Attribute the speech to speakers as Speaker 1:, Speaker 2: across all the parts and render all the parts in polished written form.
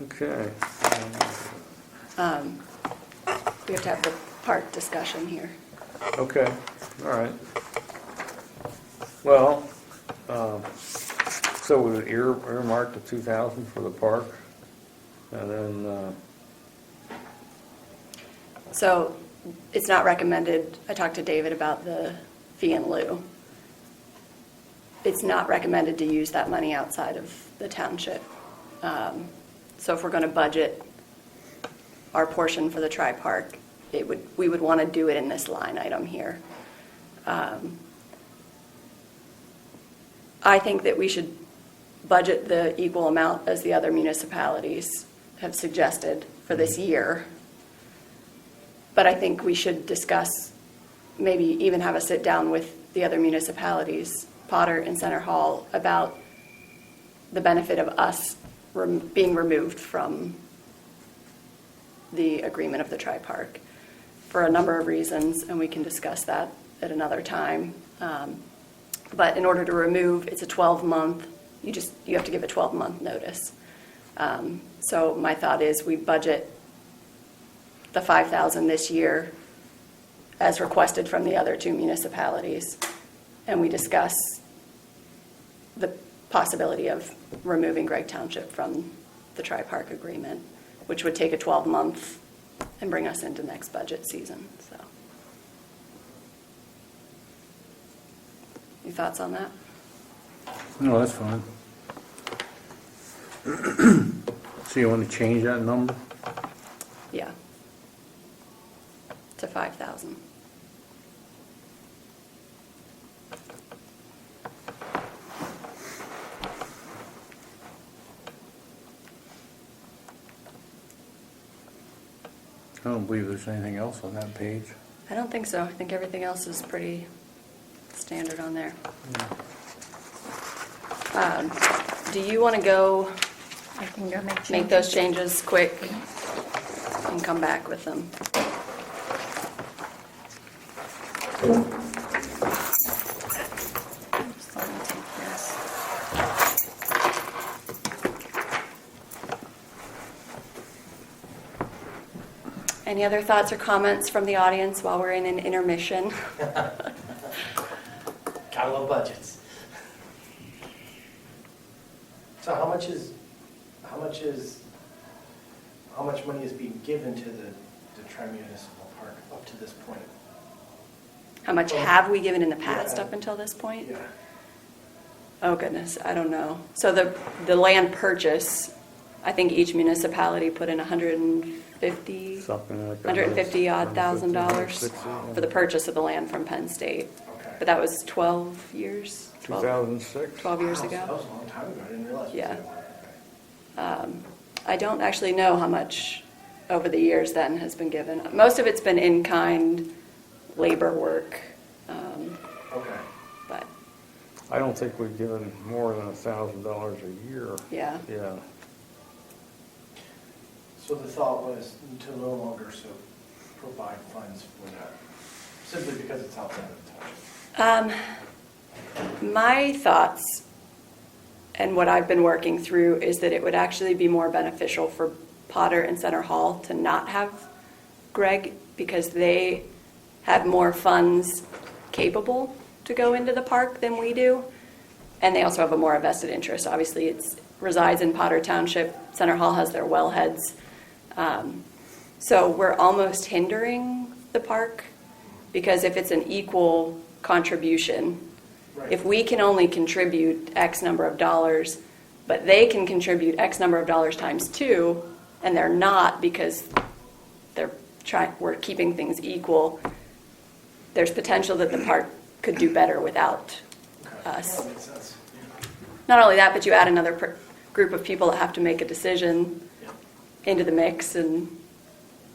Speaker 1: Okay.
Speaker 2: We have to have the park discussion here.
Speaker 1: Okay, all right. Well, so we earmarked the 2,000 for the park, and then,
Speaker 2: So it's not recommended, I talked to David about the fee in lieu. It's not recommended to use that money outside of the township. So if we're going to budget our portion for the tri-park, we would want to do it in this line item here. I think that we should budget the equal amount as the other municipalities have suggested for this year. But I think we should discuss, maybe even have a sit down with the other municipalities, Potter and Center Hall, about the benefit of us being removed from the agreement of the tri-park for a number of reasons, and we can discuss that at another time. But in order to remove, it's a 12-month, you have to give a 12-month notice. So my thought is we budget the $5,000 this year as requested from the other two municipalities, and we discuss the possibility of removing Gregg Township from the tri-park agreement, which would take a 12-month and bring us into next budget season. So, any thoughts on that?
Speaker 1: no, that's fine. So you want to change that number?
Speaker 2: Yeah. To 5,000.
Speaker 1: I don't believe there's anything else on that page.
Speaker 2: I don't think so. I think everything else is pretty standard on there. Do you want to go
Speaker 3: I can go make changes.
Speaker 2: make those changes quick and come back with them?
Speaker 3: Just let me take this.
Speaker 2: Any other thoughts or comments from the audience while we're in an intermission?
Speaker 4: Gotta love budgets. So how much money is being given to the tri-municipal park up to this point?
Speaker 2: How much have we given in the past
Speaker 4: Yeah.
Speaker 2: up until this point?
Speaker 4: Yeah.
Speaker 2: Oh goodness, I don't know. So the land purchase, I think each municipality put in 150
Speaker 1: Something like that.
Speaker 2: 150 odd thousand dollars
Speaker 1: 150,
Speaker 2: for the purchase of the land from Penn State.
Speaker 4: Okay.
Speaker 2: But that was 12 years?
Speaker 1: 2006?
Speaker 2: 12 years
Speaker 4: Wow,
Speaker 2: ago.
Speaker 4: That was a long time ago. I didn't realize. it was
Speaker 2: Yeah.
Speaker 4: that long.
Speaker 2: I don't actually know how much over the years then has been given. Most of it's been in-kind labor work,
Speaker 4: Okay.
Speaker 2: but
Speaker 1: I don't think we've given more than $1,000 a year.
Speaker 2: yeah.
Speaker 1: Yeah.
Speaker 4: So the thought was to no longer provide funds for that, simply because it's outside of the township.
Speaker 2: My thoughts and what I've been working through is that it would actually be more beneficial for Potter and Center Hall to not have Gregg, because they have more funds capable to go into the park than we do. And they also have a more vested interest. Obviously, it resides in Potter Township. Center Hall has their wellheads. So we're almost hindering the park, because if it's an equal contribution,
Speaker 4: Right.
Speaker 2: if we can only contribute X number of dollars, but they can contribute X number of dollars times 2, and they're not because we're keeping things equal, there's potential that the park could do better without
Speaker 4: Okay.
Speaker 2: us.
Speaker 4: That makes sense. Yeah.
Speaker 2: Not only that, but you add another group of people that have to make a decision
Speaker 4: Yeah.
Speaker 2: into the mix, and,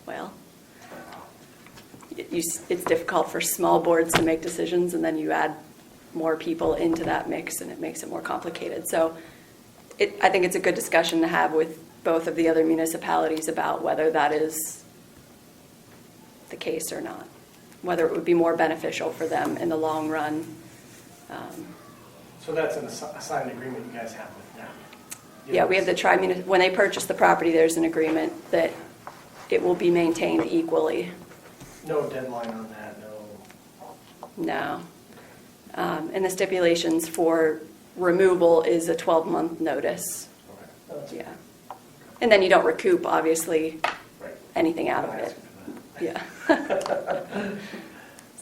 Speaker 2: well, it's difficult for small boards to make decisions, and then you add more people into that mix, and it makes it more complicated. So I think it's a good discussion to have with both of the other municipalities about whether that is the case or not, whether it would be more beneficial for them in the long run.
Speaker 4: So that's an assigned agreement you guys have with them?
Speaker 2: Yeah, we have the when they purchase the property, there's an agreement that it will be maintained equally.
Speaker 4: No deadline on that, no.
Speaker 2: No. And the stipulations for removal is a 12-month notice.
Speaker 4: Okay. No, that's-
Speaker 2: Yeah. And then you don't recoup, obviously,
Speaker 4: Right.
Speaker 2: anything out of
Speaker 4: I'm
Speaker 2: it.
Speaker 4: asking for that.
Speaker 2: Yeah.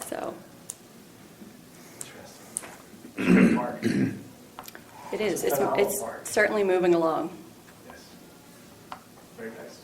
Speaker 2: So,
Speaker 4: Interesting. Mark.
Speaker 2: it is.
Speaker 4: Phenomenal
Speaker 2: It's
Speaker 4: park.
Speaker 2: certainly moving along.
Speaker 4: Yes. Very nice.